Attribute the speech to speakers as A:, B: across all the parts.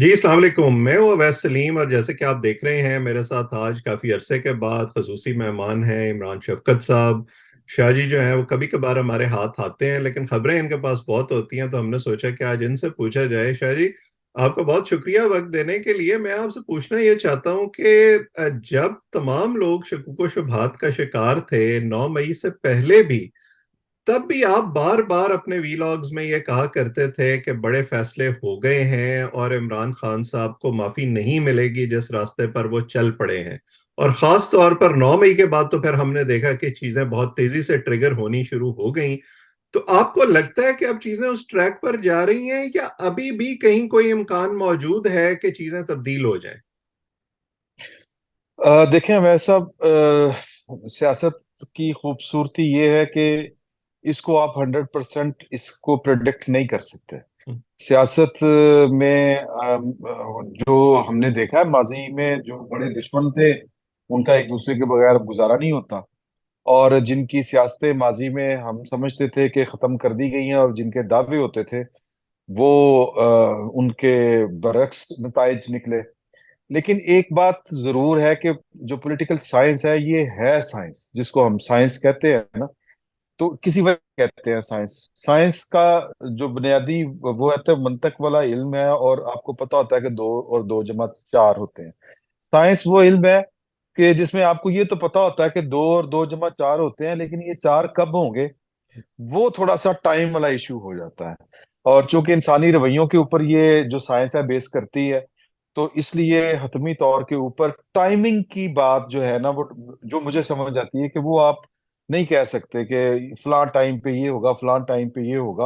A: जी अस्सलाम वालेकुम। मैं हूँ अवैस सलीम, और जैसे कि आप देख रहे हैं मेरे साथ आज काफ़ी अरसे के बाद खसूसी मेहमान हैं इमरान शफकत साहब। शाह जी जो हैं वो कभी कभार हमारे हाथ आते हैं, लेकिन खबरें इनके पास बहुत होती हैं, तो हमने सोचा कि आज इनसे पूछा जाए। शाह जी, आपका बहुत शुक्रिया वक्त देने के लिए। मैं आपसे पूछना ये चाहता हूँ कि जब तमाम लोग शकूक व शुबहात का शिकार थे 9 मई से पहले भी, तब भी आप बार बार अपने वीलॉग्स में ये कहा करते थे कि बड़े फैसले हो गए हैं और इमरान खान साहब को माफी नहीं मिलेगी जिस रास्ते पर वो चल पड़े हैं। और खास तौर पर 9 मई के बाद तो फिर हमने देखा कि चीजें बहुत तेजी से ट्रिगर होनी शुरू हो गई। तो आपको लगता है कि अब चीजें उस ट्रैक पर जा रही हैं, या अभी भी कहीं कोई इम्कान मौजूद है कि चीजें तब्दील हो जाएं?
B: देखें वैसा सियासत की खूबसूरती ये है कि इसको आप 100% इसको प्रेडिक्ट नहीं कर सकते। सियासत में जो हमने देखा है माजी में, जो बड़े दुश्मन थे उनका एक दूसरे के बगैर अब गुजारा नहीं होता। और जिनकी सियासतें माजी में हम समझते थे कि खत्म कर दी गई हैं और जिनके दावे होते थे वो उनके बरक्स नताइज निकले। लेकिन एक बात जरूर है कि जो पॉलिटिकल साइंस है ये है साइंस, जिसको हम साइंस कहते हैं ना, तो किसी वजह कहते हैं साइंस। साइंस का जो बुनियादी वो है तो मंतक वाला इल्म है, और आपको पता होता है कि दो और दो जमा चार होते हैं। साइंस वो इल्म है कि जिसमें आपको ये तो पता होता है कि दो और दो जमा चार होते हैं, लेकिन ये चार कब होंगे वो थोड़ा सा टाइम वाला इशू हो जाता है। और चूंकि इंसानी रवैयों के ऊपर ये जो साइंस है बेस करती है, तो इसलिए हतमी तौर के ऊपर टाइमिंग की बात जो है ना, वो जो मुझे समझ आती है कि वो आप नहीं कह सकते कि फलां टाइम पे ये होगा, फलां टाइम पे ये होगा।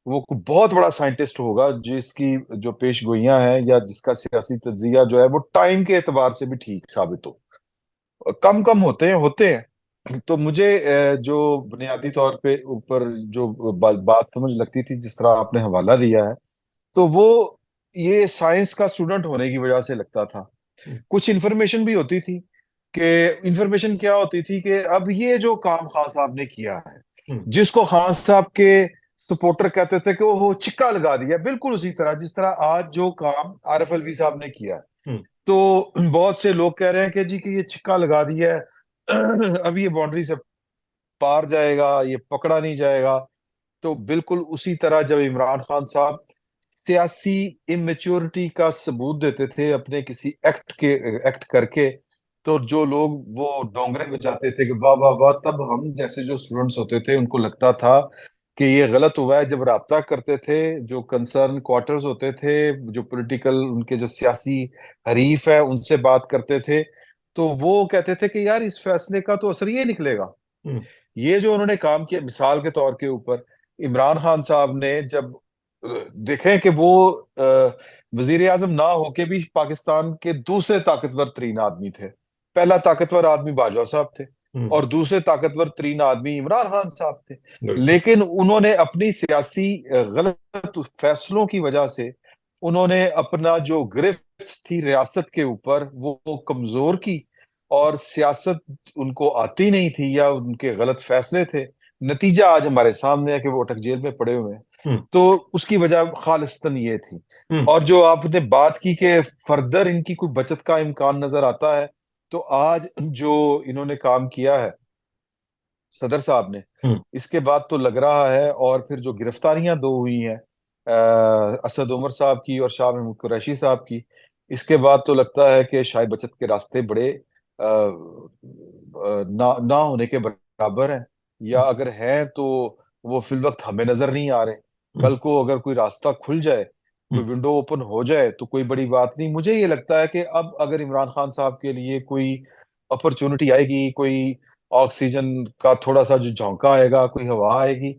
B: वो कोई बहुत बड़ा साइंटिस्ट होगा जिसकी जो पेश गोइयां हैं या जिसका सियासी तज्जिया जो है वो टाइम के एतबार से भी ठीक साबित हो। कम कम होते हैं। तो मुझे जो बुनियादी तौर पे ऊपर जो बात समझ लगती थी, जिस तरह आपने हवाला दिया है, तो वो ये साइंस का स्टूडेंट होने की वजह से लगता था। कुछ इन्फॉर्मेशन भी होती थी कि इन्फॉर्मेशन क्या होती थी कि अब ये जो काम खान साहब ने किया है, जिसको खान साहब के सपोर्टर कहते थे कि वो छिक्का लगा दिया, बिल्कुल उसी तरह जिस तरह आज जो काम आरिफ अलवी साहब ने किया है। तो बहुत से लोग कह रहे हैं कि जी कि ये छिक्का लगा दिया है, अब ये बाउंड्री से पार जाएगा, ये पकड़ा नहीं जाएगा। तो बिल्कुल उसी तरह जब इमरान खान साहब सियासी इमेच्योरिटी का सबूत देते थे अपने किसी एक्ट करके, तो जो लोग वो डोंगरे बजाते थे कि वाह वाह वाह, तब हम जैसे जो स्टूडेंट्स होते थे उनको लगता था कि ये गलत हुआ है। जब राब्ता करते थे, जो कंसर्न क्वार्टर्स होते थे, जो पॉलिटिकल उनके जो सियासी हरीफ है उनसे बात करते थे, तो वो कहते थे कि यार इस फैसले का तो असर ये निकलेगा। ये जो उन्होंने काम किया, मिसाल के तौर के ऊपर इमरान खान साहब ने जब देखें कि वो वजीर आजम ना होके भी पाकिस्तान के दूसरे ताकतवर तरीन आदमी थे। पहला ताकतवर आदमी बाजवा साहब थे और दूसरे ताकतवर तरीन आदमी इमरान खान साहब थे।
A: बिल्कुल।
B: लेकिन उन्होंने अपनी सियासी गलत फैसलों की वजह से उन्होंने अपना जो गिरफ्त थी रियासत के ऊपर वो कमजोर की, और सियासत उनको आती नहीं थी या उनके गलत फैसले थे। नतीजा आज हमारे सामने है कि वो अटक जेल में पड़े हुए हैं।
A: हम्म।
B: तो उसकी वजह खालिस्तान ये थी।
A: हम्म।
B: और जो आपने बात की कि फर्दर इनकी कोई बचत का इम्कान नजर आता है, तो आज जो इन्होंने काम किया है सदर साहब ने,
A: हम्म।
B: इसके बाद तो लग रहा है, और फिर जो गिरफ्तारियां दो हुई हैं असद उमर साहब की और शाह महमूद कुरैशी साहब की, इसके बाद तो लगता है कि शायद बचत के रास्ते बड़े ना होने के बराबर हैं। या अगर हैं तो वो फिल वक्त हमें नजर नहीं आ रहे।
A: हम्म।
B: कल को अगर कोई रास्ता खुल जाए, कोई
A: हम्म।
B: विंडो ओपन हो जाए, तो कोई बड़ी बात नहीं। मुझे ये लगता है कि अब अगर इमरान खान साहब के लिए कोई अपॉर्चुनिटी आएगी, कोई ऑक्सीजन का थोड़ा सा जो झोंका आएगा, कोई हवा आएगी,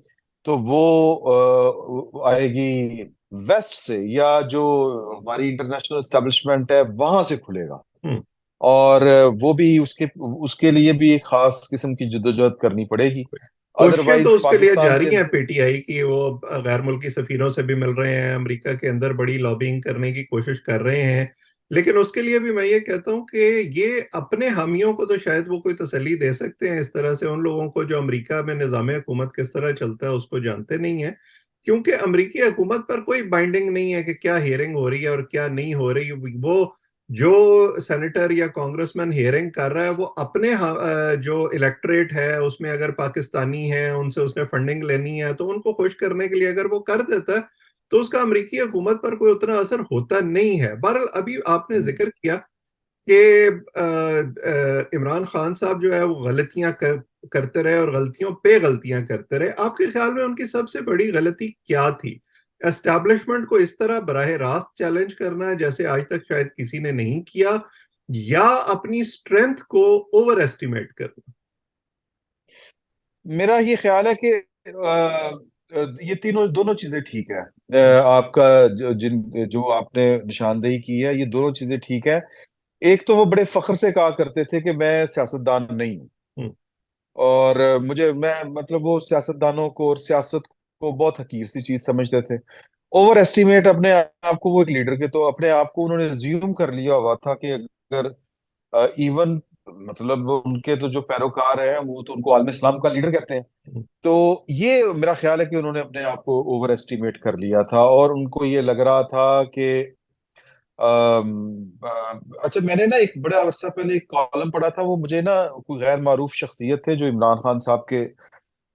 B: तो वो आएगी वेस्ट से, या जो हमारी इंटरनेशनल एस्टेब्लिशमेंट है वहां से खुलेगा।
A: हम्म।
B: और वो भी उसके उसके लिए भी एक खास किस्म की जद्दोजहद करनी पड़ेगी।
A: कोशिशें तो
B: अदरवाइज
A: उसके लिए
B: पाकिस्तान
A: जारी
B: के
A: हैं पीटीआई की। वो गैर मुल्की सफीरों से भी मिल रहे हैं, अमेरिका के अंदर बड़ी लॉबिंग करने की कोशिश कर रहे हैं। लेकिन उसके लिए भी मैं ये कहता हूँ कि ये अपने हामियों को तो शायद वो कोई तसल्ली दे सकते हैं इस तरह से। उन लोगों को जो अमेरिका में निज़ाम हुकूमत किस तरह चलता है उसको जानते नहीं है। क्योंकि अमेरिकी हुकूमत पर कोई बाइंडिंग नहीं है कि क्या हियरिंग हो रही है और क्या नहीं हो रही। वो जो सेनेटर या कांग्रेसमैन हियरिंग कर रहा है वो अपने जो इलेक्टोरेट है उसमें अगर पाकिस्तानी है उनसे उसने फंडिंग लेनी है तो उनको खुश करने के लिए अगर वो कर देता है तो उसका अमेरिकी हुकूमत पर कोई उतना असर होता नहीं है। बहरहाल अभी आपने जिक्र किया कि इमरान खान साहब जो है वो गलतियां करते रहे और गलतियों पे गलतियां करते रहे। आपके ख्याल में उनकी सबसे बड़ी गलती क्या थी? एस्टैब्लिशमेंट को इस तरह बराह रास्त चैलेंज करना है जैसे आज तक शायद किसी ने नहीं किया, या अपनी स्ट्रेंथ को ओवर एस्टिमेट करना?
B: मेरा ये ख्याल है कि ये तीनों दोनों चीजें ठीक है। आपका जो आपने निशानदेही की है, ये दोनों चीजें ठीक है। एक तो वो बड़े फख्र से कहा करते थे कि मैं सियासतदान नहीं हूँ,
A: हम्म।
B: और मैं मतलब वो सियासतदानों को और सियासत को बहुत हकीर सी चीज समझते थे। ओवर एस्टिमेट अपने आप को, वो एक लीडर के तो अपने आप को उन्होंने ज्यूम कर लिया हुआ था कि अगर इवन मतलब वो उनके तो जो पैरोकार हैं वो तो उनको आलम इस्लाम का लीडर कहते हैं। तो ये मेरा ख्याल है कि उन्होंने अपने आप को ओवर एस्टिमेट कर लिया था, और उनको ये लग रहा था कि अच्छा, मैंने ना एक बड़ा अरसा पहले एक कॉलम पढ़ा था, वो मुझे ना कोई गैर मारूफ शख्सियत थे जो इमरान खान साहब के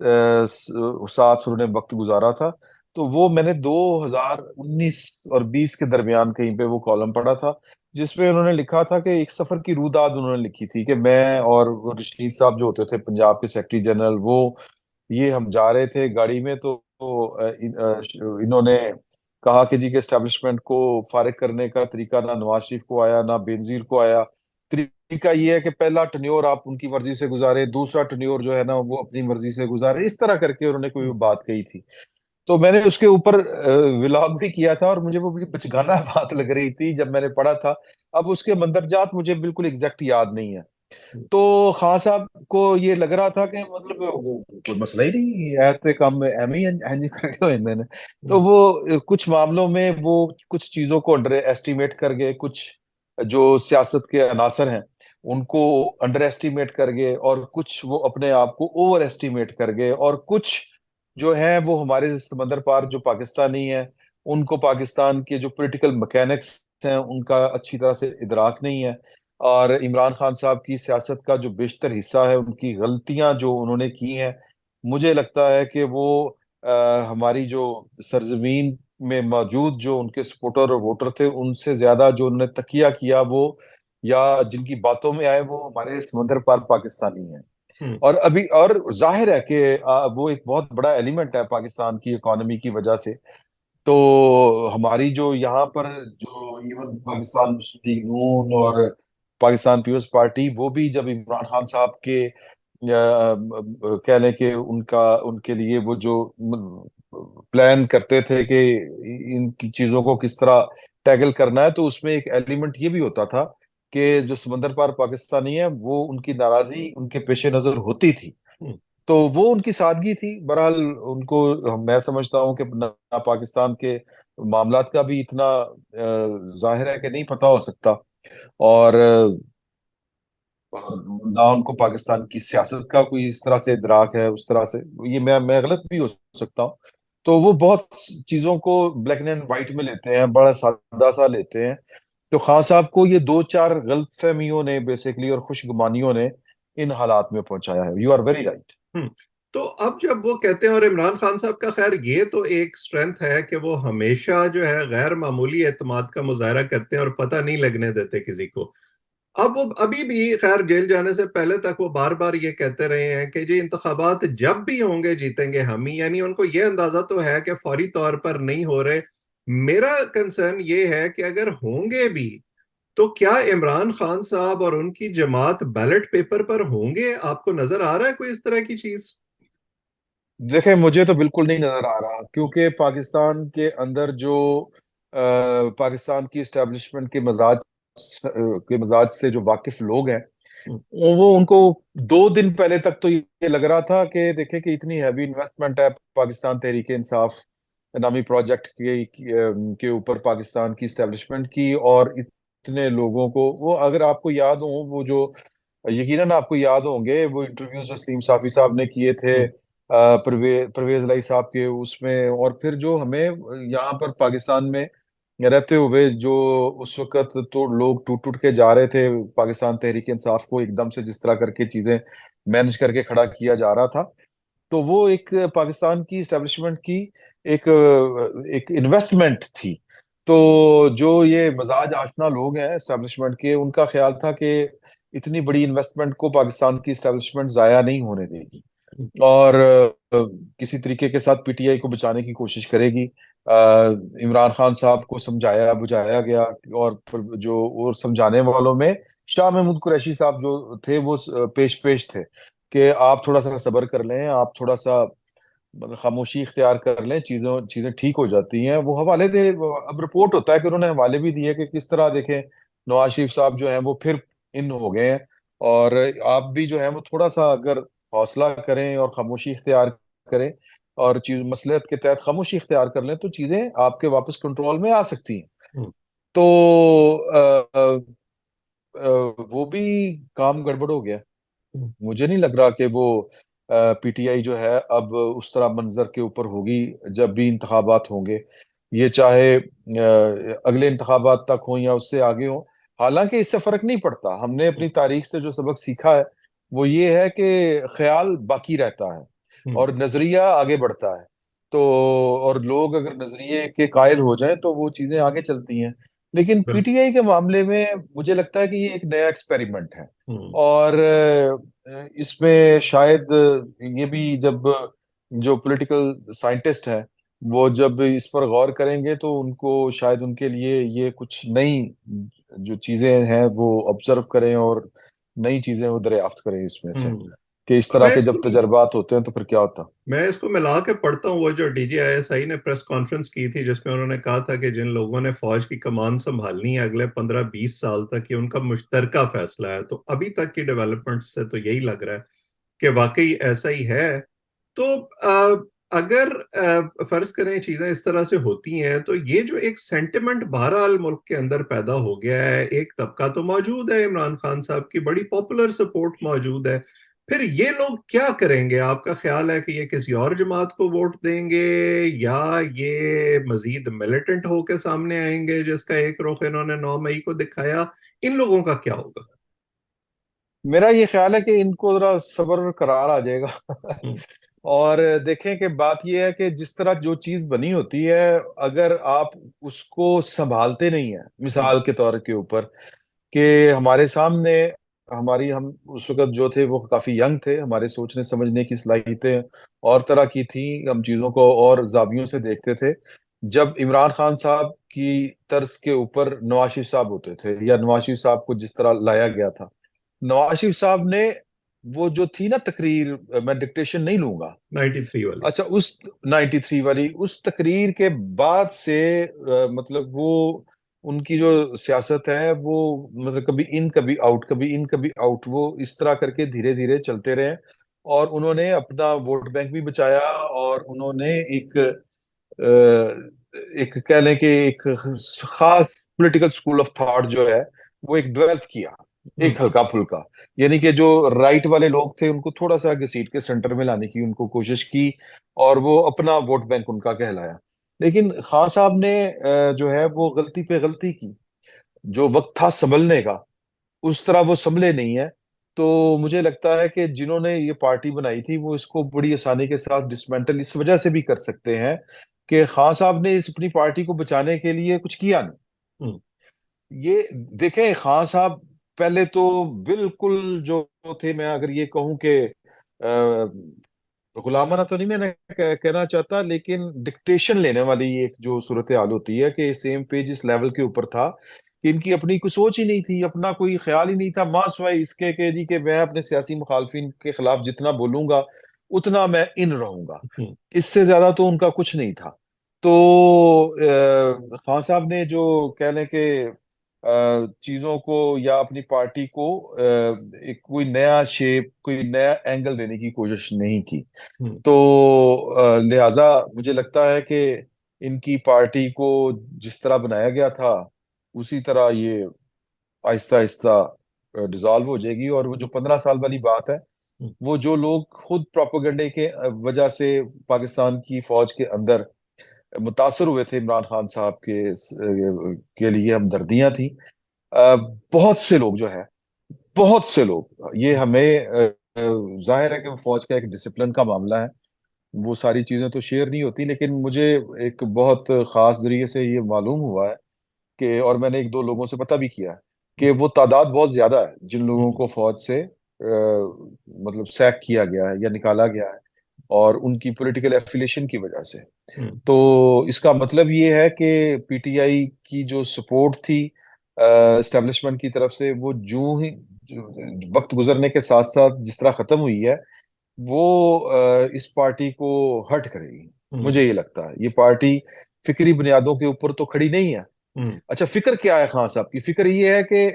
B: साथ उन्होंने वक्त गुजारा था। तो वो मैंने 2019 और 20 के दरमियान कहीं पे वो कॉलम पढ़ा था, जिसमें उन्होंने लिखा था कि एक सफर की रुदाद उन्होंने लिखी थी कि मैं और वो रशीद साहब जो होते थे पंजाब के सेक्रेटरी जनरल, वो ये हम जा रहे थे गाड़ी में, इन्होंने कहा कि जी के एस्टेब्लिशमेंट को फारिग करने का तरीका ना नवाज शरीफ को आया ना बेनजीर को आया। तरीका ये है कि पहला टन्योर आप उनकी मर्जी से गुजारे, दूसरा टन्योर जो है ना वो अपनी मर्जी से गुजारे, इस तरह करके उन्होंने कोई बात कही थी। तो मैंने उसके ऊपर व्लॉग भी किया था, और मुझे वो बड़ी बचगाना बात लग रही थी जब मैंने पढ़ा था। अब उसके मंदरजात मुझे बिल्कुल एग्जैक्ट याद नहीं है। तो खान साहब को ये लग रहा था कि मतलब वो कोई मसला ही नहीं है, तो काम एम ही एंज करके हो इन्होंने। तो वो कुछ मामलों में वो कुछ चीजों को अंडर एस्टिमेट कर गए, कुछ जो सियासत के अनासर हैं उनको अंडर एस्टिमेट कर गए, और कुछ वो अपने आप को ओवर एस्टिमेट कर गए, और कुछ जो है वो हमारे समंदर पार जो पाकिस्तानी है, उनको पाकिस्तान के जो पॉलिटिकल मैकेनिक्स हैं उनका अच्छी तरह से इदराक नहीं है। और इमरान खान साहब की सियासत का जो बेशतर हिस्सा है, उनकी गलतियां जो उन्होंने की हैं, मुझे लगता है कि वो हमारी जो सरजमीन में मौजूद जो उनके सपोर्टर और वोटर थे, उनसे ज्यादा जो उन्होंने तकिया किया वो, या जिनकी बातों में आए, वो हमारे समंदर पार पाकिस्तानी हैं।
A: हम्म।
B: और अभी और जाहिर है कि वो एक बहुत बड़ा एलिमेंट है पाकिस्तान की इकोनॉमी की वजह से। तो हमारी जो यहाँ पर जो इवन पाकिस्तान मुस्लिम लीग नून और पाकिस्तान पीपल्स पार्टी, वो भी जब इमरान खान साहब के कह लें कि उनका उनके लिए वो जो प्लान करते थे कि इन चीजों को किस तरह टैकल करना है, तो उसमें एक एलिमेंट ये भी होता था कि जो समंदर पार पाकिस्तानी है वो उनकी नाराजगी उनके पेश नजर होती थी।
A: हम्म।
B: तो वो उनकी सादगी थी। बहरहाल उनको मैं समझता हूँ कि ना पाकिस्तान के मामलात का भी इतना जाहिर है कि नहीं पता हो सकता, और ना उनको पाकिस्तान की सियासत का कोई इस तरह से इदराक है उस तरह से। ये मैं गलत भी हो सकता हूँ। तो वो बहुत चीजों को ब्लैक एंड व्हाइट में लेते हैं, बड़ा सादा सा लेते हैं। तो खान साहब को ये दो चार गलतफहमियों ने बेसिकली और खुशगुमानियों ने इन हालात में पहुंचाया है। You are very right.
A: Hmm. तो अब जब वो कहते हैं, और इमरान खान साहब का खैर ये तो एक स्ट्रेंथ है कि वो हमेशा जो है गैर मामूली एतमाद का मुजाहरा करते हैं और पता नहीं लगने देते किसी को। अब वो अभी भी खैर जेल जाने से पहले तक वो बार बार ये कहते रहे हैं कि जी इंतखाबात जब भी होंगे जीतेंगे हम ही, यानी उनको ये अंदाजा तो है कि फौरी तौर पर नहीं हो रहे। मेरा कंसर्न ये है कि अगर होंगे भी तो क्या इमरान खान साहब और उनकी जमात बैलेट पेपर पर होंगे? आपको नजर आ रहा है कोई इस तरह की चीज?
B: देखें, मुझे तो बिल्कुल नहीं नजर आ रहा, क्योंकि पाकिस्तान के अंदर जो पाकिस्तान की इस्टेब्लिशमेंट के मजाज से जो वाकिफ लोग हैं, वो उनको 2 दिन पहले तक तो ये लग रहा था कि देखें कि इतनी हैवी इन्वेस्टमेंट है पाकिस्तान तहरीक इंसाफ नामी प्रोजेक्ट के ऊपर पाकिस्तान की इस्टेब्लिशमेंट की, और इतने लोगों को वो, अगर आपको याद हो वो जो, यकीनन आपको याद होंगे वो इंटरव्यूज वसीम साफी साहब ने किए थे परवेज लाई साहब के उसमें, और फिर जो हमें यहाँ पर पाकिस्तान में रहते हुए जो उस वक्त तो लोग टूट टूट के जा रहे थे पाकिस्तान तहरीक इंसाफ को एकदम से जिस तरह करके चीजें मैनेज करके खड़ा किया जा रहा था, तो वो एक पाकिस्तान की इस्टेब्लिशमेंट की एक एक इन्वेस्टमेंट थी। तो जो ये मजाज आशना लोग हैं इस्टेब्लिशमेंट के, उनका ख्याल था कि इतनी बड़ी इन्वेस्टमेंट को पाकिस्तान की इस्टेब्लिशमेंट जाया नहीं होने देगी, और किसी तरीके के साथ पीटीआई को बचाने की कोशिश करेगी। इमरान खान साहब को समझाया बुझाया गया, और जो और समझाने वालों में शाह महमूद कुरैशी साहब जो थे वो पेश पेश थे कि आप थोड़ा सा सब्र कर लें, आप थोड़ा सा मतलब खामोशी इख्तियार कर लें, चीजें ठीक हो जाती हैं। वो हवाले दे, अब रिपोर्ट होता है कि उन्होंने हवाले भी दिए कि किस तरह देखें नवाज शरीफ साहब जो हैं वो फिर इन हो गए हैं, और आप भी जो है वो थोड़ा सा अगर हौसला करें और खामोशी इख्तियार करें और चीज मसलहत के तहत खामोशी इख्तियार कर लें, तो चीजें आपके वापस कंट्रोल में आ सकती हैं।
A: हम्म।
B: तो वो भी काम गड़बड़ हो गया।
A: हम्म।
B: मुझे नहीं लग रहा कि वो पीटीआई जो है अब उस तरह मंजर के ऊपर होगी जब भी इंतखाबात होंगे, ये चाहे अगले इंतखाबात तक हो या उससे आगे हो। हालांकि इससे फर्क नहीं पड़ता, हमने अपनी तारीख से जो सबक सीखा है वो ये है कि ख्याल बाकी रहता है
A: हम्म।
B: और नजरिया आगे बढ़ता है। तो और लोग अगर नजरिए के कायल हो जाएं तो वो चीजें आगे चलती हैं। लेकिन
A: बिल्कुल।
B: पीटीआई के मामले में मुझे लगता है कि ये एक नया एक्सपेरिमेंट है,
A: हम्म।
B: और इसमें शायद ये भी जब जो पॉलिटिकल साइंटिस्ट हैं वो जब इस पर गौर करेंगे तो उनको शायद उनके लिए ये कुछ नई जो चीजें हैं वो ऑब्जर्व करें और नई चीजें वो दरियाफ्त करें इसमें से,
A: हम्म।
B: कि इस
A: अब
B: तरह के जब तजर्बात होते हैं तो फिर क्या होता।
A: मैं इसको मिला के पढ़ता हूँ, वो जो डीजीआईएसआई ने प्रेस कॉन्फ्रेंस की थी जिसमें उन्होंने कहा था कि जिन लोगों ने फौज की कमान संभालनी है अगले 15-20 साल तक, ये उनका मुश्तरका फैसला है। तो अभी तक की डेवलपमेंट से तो यही लग रहा है कि वाकई ऐसा ही है। तो अगर फर्ज करें चीजें इस तरह से होती हैं, तो ये जो एक सेंटिमेंट बहरहाल मुल्क के अंदर पैदा हो गया है, एक तबका तो मौजूद है, इमरान खान साहब की बड़ी पॉपुलर सपोर्ट मौजूद है, फिर ये लोग क्या करेंगे? आपका ख्याल है कि ये किसी और जमात को वोट देंगे, या ये मजीद मिलिटेंट होके सामने आएंगे जिसका एक रुख इन्होंने 9 मई को दिखाया? इन लोगों का क्या होगा?
B: मेरा ये ख्याल है कि इनको जरा सब्र करार आ जाएगा
A: हम्म।
B: और देखें कि बात यह है कि जिस तरह जो चीज बनी होती है, अगर आप उसको संभालते नहीं है,
A: हम्म।
B: मिसाल के तौर के ऊपर कि हमारे सामने हमारी हम उस वक्त जो थे वो काफी यंग थे, हमारे सोचने समझने की सलाहियतें और तरह की थी, हम चीजों को और जावियों से देखते थे। जब इमरान खान साहब की तर्ज के ऊपर नवाज शरीफ साहब होते थे या नवाज शरीफ साहब को जिस तरह लाया गया था, नवाज शरीफ साहब ने वो जो थी ना तकरीर, मैं डिक्टेशन नहीं लूंगा,
A: 93 वाली।
B: अच्छा उस 93 वाली उस तकरीर के बाद से मतलब वो उनकी जो सियासत है वो मतलब कभी इन कभी आउट, कभी इन कभी आउट, वो इस तरह करके धीरे धीरे चलते रहे, और उन्होंने अपना वोट बैंक भी बचाया, और उन्होंने एक कह लें कि एक खास पॉलिटिकल स्कूल ऑफ थॉट जो है वो एक डेवलप किया,
A: हम्म।
B: एक हल्का फुल्का, यानी कि जो राइट वाले लोग थे उनको थोड़ा सा घसीट के सेंटर में लाने की उनको कोशिश की, और वो अपना वोट बैंक उनका कहलाया। लेकिन खान साहब ने जो है वो गलती पे गलती की, जो वक्त था संभलने का उस तरह वो संभले नहीं है। तो मुझे लगता है कि जिन्होंने ये पार्टी बनाई थी वो इसको बड़ी आसानी के साथ डिसमेंटल इस वजह से भी कर सकते हैं कि खान साहब ने इस अपनी पार्टी को बचाने के लिए कुछ किया नहीं।
A: हम्म।
B: ये देखें, खान साहब पहले तो बिल्कुल जो थे, मैं अगर ये कहूं कि गुलामाना तो नहीं मैं कहना चाहता, लेकिन डिक्टेशन लेने वाली एक जो सूरत हाल होती है कि सेम पेज इस लेवल के ऊपर था कि इनकी अपनी कोई सोच ही नहीं थी, अपना कोई ख्याल ही नहीं था, मां सिवाय इसके कि जी कि मैं अपने सियासी मुखालफिन के खिलाफ जितना बोलूंगा उतना मैं इन रहूंगा,
A: हम्म।
B: इससे ज्यादा तो उनका कुछ नहीं था। तो खान साहब ने जो कह लें कि चीजों को या अपनी पार्टी को एक कोई नया शेप, कोई नया एंगल देने की कोशिश नहीं की।
A: हम्म।
B: तो लिहाजा मुझे लगता है कि इनकी पार्टी को जिस तरह बनाया गया था उसी तरह ये आहिस्ता आहिस्ता डिसॉल्व हो जाएगी, और वो जो 15 साल वाली बात है
A: हम्म,
B: वो जो लोग खुद प्रोपेगेंडे के वजह से पाकिस्तान की फौज के अंदर मुतासर हुए थे, इमरान खान साहब के लिए हमदर्दियां थी। अ, बहुत से लोग जो है, बहुत से लोग, ये हमें जाहिर है कि फौज का एक डिसिप्लिन का मामला है, वो सारी चीजें तो शेयर नहीं होती, लेकिन मुझे एक बहुत खास जरिए से ये मालूम हुआ है कि, और मैंने एक दो लोगों से पता भी किया है कि वो तादाद बहुत ज्यादा है जिन लोगों
A: हम्म,
B: को फौज से मतलब सैक किया गया है या निकाला गया है, और उनकी पॉलिटिकल एफिलिएशन की वजह से।
A: हम्म,
B: तो इसका मतलब ये है कि पीटीआई की जो सपोर्ट थी एस्टेब्लिशमेंट की तरफ से, वो जो वक्त गुजरने के साथ साथ जिस तरह खत्म हुई है, वो इस पार्टी को हर्ट करेगी।
A: हम्म,
B: मुझे ये लगता है ये पार्टी फिक्री बुनियादों के ऊपर तो खड़ी नहीं है।
A: हम्म।
B: अच्छा, फिक्र क्या है खान साहब की? फिक्र ये है कि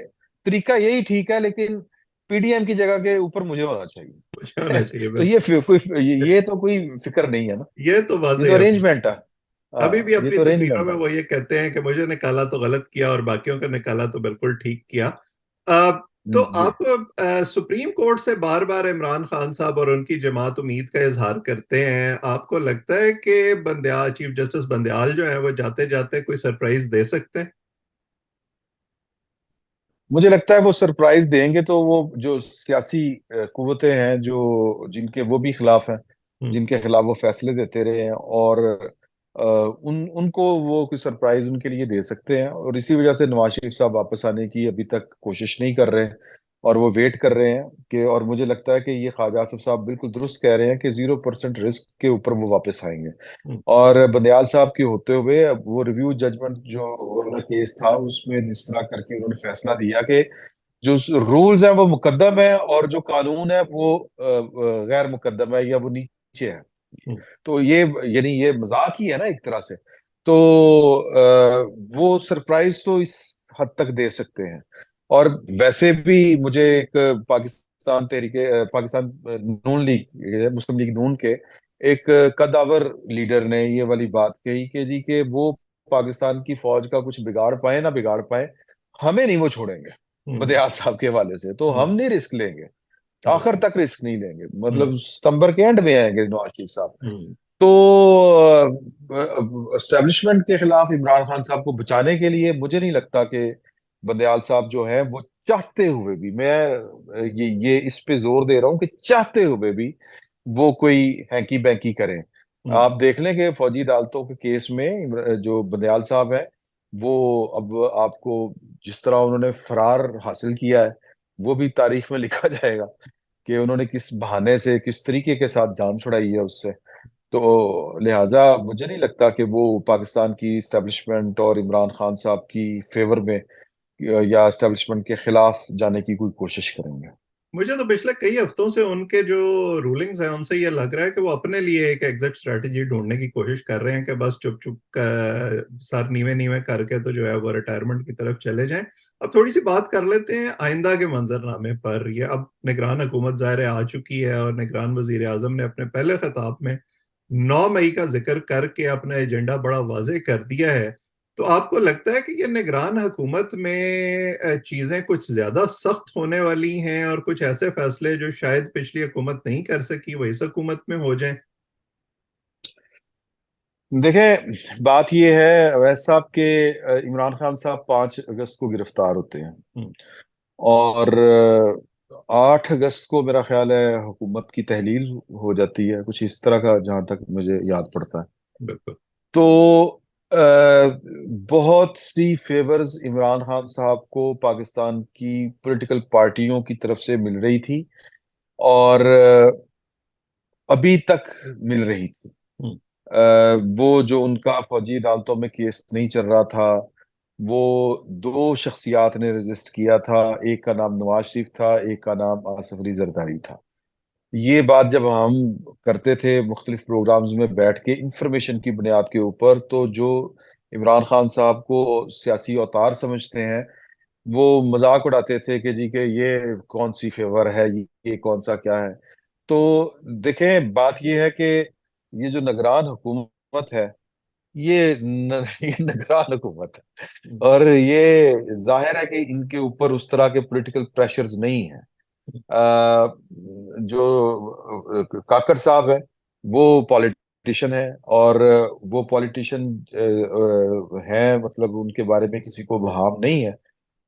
B: तरीका यही ठीक है, लेकिन पीडीएम की जगह के ऊपर मुझे होना
A: कुछ होना
B: चाहिए।
A: चाहिए,
B: तो ये
A: बिल्कुल।
B: कोई ये तो कोई फिक्र नहीं है ना,
A: ये तो
B: ये
A: वाजह
B: तो
A: है।
B: अरेंजमेंट है।
A: अभी भी
B: हाँ, ये
A: अपनी
B: तो
A: तकरीरों
B: अरेंजमेंट
A: में
B: है।
A: वो ये कहते हैं कि मुझे निकाला तो गलत किया और बाकियों का निकाला तो बिल्कुल ठीक किया। अ, तो
B: जी।
A: आप सुप्रीम कोर्ट से बार बार इमरान खान साहब और उनकी जमात उम्मीद का इजहार करते हैं, आपको लगता है कि बंदयाल, चीफ जस्टिस बंदयाल जो है वो जाते जाते कोई सरप्राइज दे सकते हैं?
B: मुझे लगता है वो सरप्राइज देंगे तो वो जो सियासी कुव्वतें हैं, जो जिनके वो भी खिलाफ हैं,
A: हम्म,
B: जिनके खिलाफ वो फैसले देते रहे हैं, और उनको वो कोई सरप्राइज उनके लिए दे सकते हैं, और इसी वजह से नवाज शरीफ साहब वापस आने की अभी तक कोशिश नहीं कर रहे, और वो वेट कर रहे हैं कि, और मुझे लगता है कि ये ख्वाजा आसिफ साहब बिल्कुल दुरुस्त कह रहे हैं कि 0% रिस्क के ऊपर वो वापस आएंगे।
A: हम्म,
B: और बंदयाल साहब के होते हुए अब वो रिव्यू जजमेंट जो वाला केस था, उसमें जिस तरह करके उन्होंने फैसला दिया कि जो रूल्स हैं वो मुकद्दम है, और जो कानून है वो गैर मुकद्दम है या वो नीचे है।
A: हम्म,
B: तो ये, यानी ये मजाक ही है ना एक तरह से। तो वो सरप्राइज तो इस हद तक दे सकते हैं। और वैसे भी मुझे एक पाकिस्तान नून लीग, मुस्लिम लीग नून के एक कदावर लीडर ने ये वाली बात कही कि जी कि वो पाकिस्तान की फौज का कुछ बिगाड़ पाए ना बिगाड़ पाए, हमें नहीं वो छोड़ेंगे।
A: हम्म,
B: बदियाल साहब के हवाले से तो हम
A: हम्म,
B: नहीं रिस्क लेंगे, आखिर
A: बिल्कुल।
B: तक रिस्क नहीं लेंगे,
A: हम्म,
B: मतलब सितंबर के एंड में आएंगे नवाज शरीफ साहब।
A: हम्म,
B: तो एस्टेब्लिशमेंट के खिलाफ इमरान खान साहब को बचाने के लिए मुझे नहीं लगता कि बंदयाल साहब जो है वो चाहते हुए भी, मैं ये इस पे जोर दे रहा हूं कि चाहते हुए भी वो कोई हैंकी बैंकी करें।
A: हम्म,
B: आप देख लें कि फौजी अदालतों के केस में जो बंदयाल साहब है, वो अब आपको जिस तरह उन्होंने फरार हासिल किया है, वो भी तारीख में लिखा जाएगा कि उन्होंने किस बहाने से, किस तरीके के साथ जान छुड़ाई है उससे। तो लिहाजा मुझे नहीं लगता कि वो पाकिस्तान की इस्टेब्लिशमेंट और इमरान खान साहब की फेवर में या इस्टेब्लिशमेंट के खिलाफ जाने की कोई कोशिश करेंगे।
A: मुझे तो पिछले कई हफ्तों से उनके जो रूलिंग्स हैं उनसे ये लग रहा है कि वो अपने लिए एक एग्जिट स्ट्रेटजी ढूंढने की कोशिश कर रहे हैं कि बस चुप चुप सर नीवे नीवे करके तो जो है वो रिटायरमेंट की तरफ चले जाएं। अब थोड़ी सी बात कर लेते हैं आइंदा के मंजरनामे पर। ये अब निगरान हुकूमत ज़ाहिर है आ चुकी है और निगरान वजीर आजम ने अपने पहले खिताब में 9 मई का जिक्र करके अपना एजेंडा बड़ा वाजे कर दिया है। तो आपको लगता है कि ये निगरान हुकूमत में चीजें कुछ ज्यादा सख्त होने वाली हैं और कुछ ऐसे फैसले जो शायद पिछली हुकूमत नहीं कर सकी वो इस हुकूमत में हो जाएं?
B: देखें, बात यह है अवैस साहब के, इमरान खान साहब 5 अगस्त को गिरफ्तार होते हैं,
A: हम्म,
B: और 8 अगस्त को मेरा ख्याल है हुकूमत की तहलील हो जाती है, कुछ इस तरह का जहां तक मुझे याद पड़ता है।
A: बिल्कुल।
B: तो अ, बहुत सी फेवर्स इमरान खान साहब को पाकिस्तान की पॉलिटिकल पार्टियों की तरफ से मिल रही थी, और अभी तक मिल रही थी।
A: हम्म,
B: वो जो उनका फौजी अदालतों में केस नहीं चल रहा था, वो दो शख्सियात ने रजिस्ट किया था, एक का नाम नवाज शरीफ था, एक का नाम आसिफ अली जरदारी था। ये बात जब हम करते थे मुख्तलिफ प्रोग्राम्स में बैठ के इंफॉर्मेशन की बुनियाद के ऊपर, तो जो इमरान खान साहब को सियासी अवतार समझते हैं, वो मजाक उड़ाते थे कि जी के ये कौन सी फेवर है, ये कौन सा क्या है। तो देखें, बात ये है कि ये जो निगरान हुकूमत है, ये निगरान हुकूमत है,
A: हम्म,
B: और ये जाहिर है कि इनके ऊपर उस तरह के पॉलिटिकल प्रेशर्स नहीं है। जो काकड़ साहब है वो पॉलिटिशियन है, और वो पॉलिटिशियन है, मतलब उनके बारे में किसी को वहाम नहीं है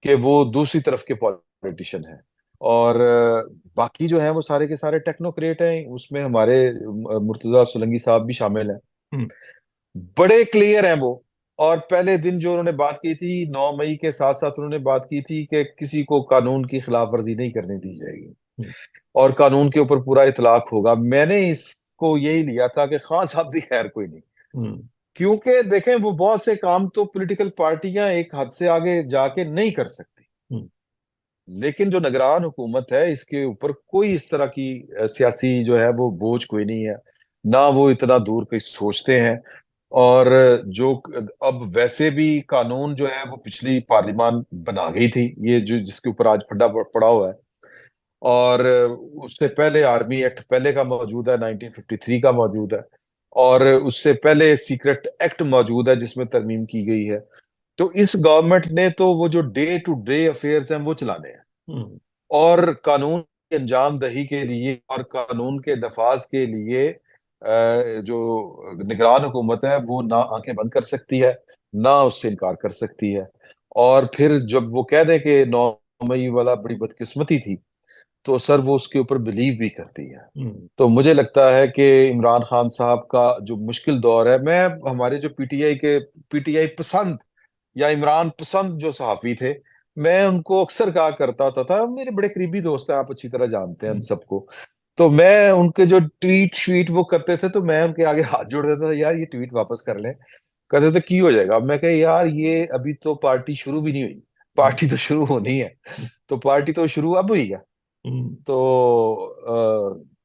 B: कि वो दूसरी तरफ के पॉलिटिशियन हैं। और बाकी जो है वो सारे के सारे टेक्नोक्रेट हैं, उसमें हमारे मुर्तजा सुलंगी साहब भी शामिल हैं,
A: हम्म।
B: बड़े क्लियर हैं वो। और पहले दिन जो उन्होंने बात की थी 9 मई के साथ साथ उन्होंने बात की थी कि किसी को कानून की खिलाफ वर्जी नहीं करने दी जाएगी
A: हम्म।
B: और कानून के ऊपर पूरा इतलाक होगा। मैंने इसको यही लिया था कि खान साहब भी खैर कोई नहीं,
A: हम्म।
B: क्योंकि देखें वो बहुत से काम तो पॉलिटिकल पार्टियां एक हद से आगे जाके नहीं कर सकती,
A: हम्म।
B: लेकिन जो निगरान हुकूमत है इसके ऊपर कोई इस तरह की सियासी जो है वो बोझ कोई नहीं है, ना वो इतना दूर कहीं सोचते हैं। और जो अब वैसे भी कानून जो है वो पिछली पार्लियामान बना गई थी, ये जो जिसके ऊपर आज फड्डा पड़ा हुआ है, और उससे पहले आर्मी एक्ट पहले का मौजूद है, 1953 का मौजूद है, और उससे पहले सीक्रेट एक्ट मौजूद है जिसमें तरमीम की गई है। तो इस गवर्नमेंट ने तो वो जो डे टू डे अफेयर्स हैं वो चलाने हैं,
A: हम्म।
B: और कानून की अंजाम दही के लिए और कानून के नफाज के लिए जो निगरान हुकूमत है वो ना आंखें बंद कर सकती है, ना उससे इनकार कर सकती है। और फिर जब वो कह दे कि 9 मई वाला बड़ी बदकिस्मती थी, तो सर वो उसके ऊपर बिलीव भी करती है।
A: हम्म।
B: तो मुझे लगता है कि इमरान खान साहब का जो मुश्किल दौर है, मैं हमारे जो पीटीआई पसंद या इमरान पसंद जो सहाफी थे, मैं उनको अक्सर कहा करता होता था, मेरे बड़े करीबी दोस्त हैं, आप अच्छी तरह जानते हैं उन
A: हम्म।
B: सबको। तो मैं उनके जो ट्वीट शीट वो करते थे तो मैं उनके आगे हाथ जोड़ देता था, यार ये ट्वीट वापस कर लें। कहते थे की हो जाएगा, मैं कह यार ये अभी तो पार्टी शुरू भी नहीं हुई,
A: हम्म।
B: पार्टी तो शुरू होनी है। तो पार्टी तो शुरू अब हुई है।
A: हम्म।
B: तो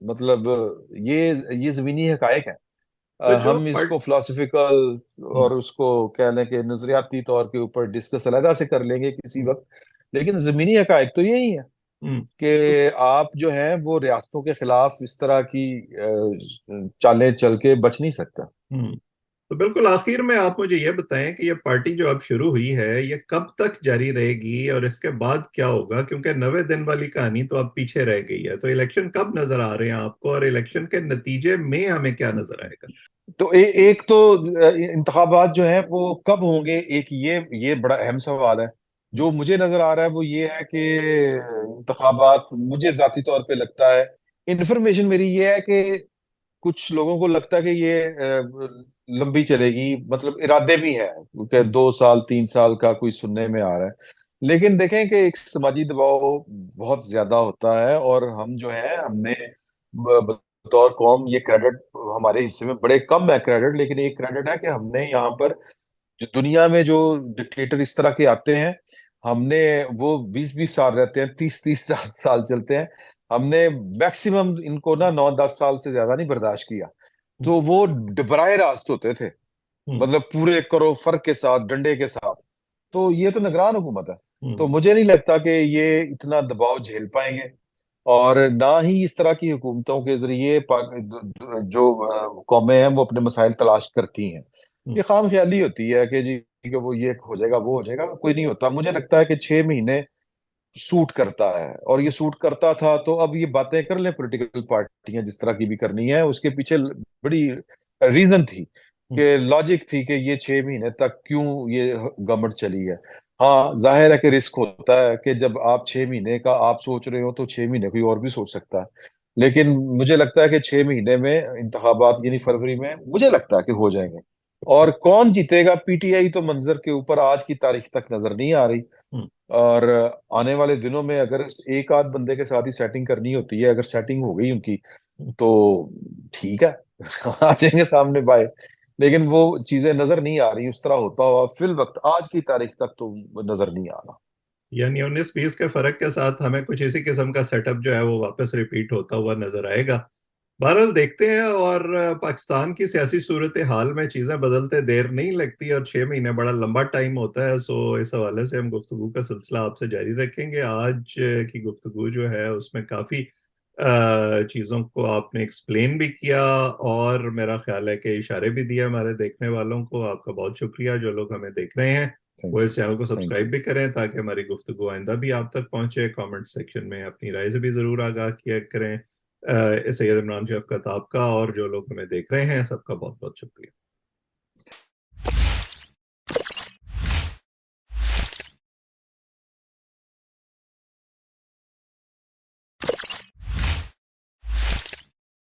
B: मतलब ये जमीनी हकायक है।
A: तो जो
B: हम
A: पार्ट
B: इसको फिलोसफिकल
A: हम्म।
B: और उसको कह लें कि नजरियाती तौर के ऊपर डिस्कस अलहदा से कर लेंगे किसी
A: हम्म।
B: वक्त, लेकिन जमीनी हकायक तो यही है
A: हम्म। तो
B: कि आप जो है वो रियासतों के खिलाफ इस तरह की चालें चल के बच नहीं सकता।
A: हम्म। तो बिल्कुल आखिर में आप मुझे ये बताएं कि ये पार्टी जो अब शुरू हुई है ये कब तक जारी रहेगी और इसके बाद क्या होगा, क्योंकि 90 दिन वाली कहानी तो अब पीछे रह गई है। तो इलेक्शन कब नजर आ रहे हैं आपको और इलेक्शन के नतीजे में हमें क्या नजर आएगा?
B: तो एक तो इंतखाबात जो है वो कब होंगे, एक ये बड़ा अहम सवाल है। जो मुझे नजर आ रहा है वो ये है कि इंतखाबात, मुझे जाती तौर पे लगता है, इन्फॉर्मेशन मेरी ये है कि कुछ लोगों को लगता है कि ये लंबी चलेगी, मतलब इरादे भी हैं क्योंकि
A: हम्म।
B: 2 साल 3 साल का कोई सुनने में आ रहा है। लेकिन देखें कि एक समाजी दबाव बहुत ज्यादा होता है, और हम जो है हमने बतौर कौम ये क्रेडिट, हमारे हिस्से में बड़े कम है क्रेडिट, लेकिन एक क्रेडिट है कि हमने यहाँ पर जो दुनिया में जो डिक्टेटर इस तरह के आते हैं, हमने वो 20-20 साल रहते हैं, 30-30 साल साल चलते हैं, हमने मैक्सिमम इनको ना 9-10 साल से ज्यादा नहीं बर्दाश्त किया। तो वो डबराए रास्त होते थे,
A: हम्म।
B: मतलब पूरे करो फर्क के साथ, डंडे के साथ। तो ये तो निगरान हुकूमत है। तो
A: हम्म।
B: मुझे नहीं लगता कि ये इतना दबाव झेल पाएंगे, और ना ही इस तरह की हुकूमतों के जरिए जो कौमें हैं वो अपने मसाइल तलाश करती हैं।
A: हम्म।
B: ये खाम ख्याली होती है कि वो ये हो जाएगा वो हो जाएगा, कोई नहीं होता। मुझे लगता है कि 6 महीने सूट करता है, और ये सूट करता था, तो अब ये बातें कर लें पॉलिटिकल पार्टियां जिस तरह की भी करनी है, उसके पीछे बड़ी रीजन थी,
A: हम्म।
B: कि लॉजिक थी कि ये 6 महीने तक क्यों ये गवर्नमेंट चली है। हाँ जाहिर है कि रिस्क होता है कि जब आप 6 महीने का आप सोच रहे हो तो 6 महीने कोई और भी सोच सकता है, लेकिन मुझे लगता है कि 6 महीने में इंतखाबात यानी फरवरी में मुझे लगता है कि हो जाएंगे। और कौन जीतेगा, पीटीआई तो मंजर के ऊपर आज की तारीख तक नजर नहीं आ रही।
A: हम्म।
B: और आने वाले दिनों में अगर एक आध बंदे के साथ ही सेटिंग करनी होती है, अगर सेटिंग हो गई उनकी,
A: हम्म।
B: तो ठीक है आ जाएंगे सामने बाय। लेकिन वो चीजें नजर नहीं आ रही उस तरह होता हुआ फिल वक्त आज की तारीख तक तो नजर नहीं आ रहा।
A: यानी 19-20 के फर्क के साथ हमें कुछ इसी किस्म का सेटअप जो है वो वापस रिपीट होता हुआ नजर आएगा। बहरहाल देखते हैं। और पाकिस्तान की सियासी सूरत हाल में चीजें बदलते देर नहीं लगती और 6 महीने बड़ा लंबा टाइम होता है। सो इस हवाले से हम गुफ्तगू का सिलसिला आपसे जारी रखेंगे। आज की गुफ्तगू जो है उसमें काफी चीजों को आपने एक्सप्लेन भी किया और मेरा ख्याल है कि इशारे भी दिए हमारे देखने वालों को। आपका बहुत शुक्रिया जो लोग हमें देख रहे हैं।
B: थैंक
A: वो
B: यू।
A: इस चैनल को
B: थैंक
A: सब्सक्राइब
B: यू।
A: भी करें ताकि हमारी गुफ्तगू आइंदा भी आप तक पहुंचे। कमेंट सेक्शन में अपनी राय से भी ज़रूर आगाह किया करें। सैयद इमरान शफकत आपका और जो लोग हमें देख रहे हैं सबका बहुत बहुत शुक्रिया।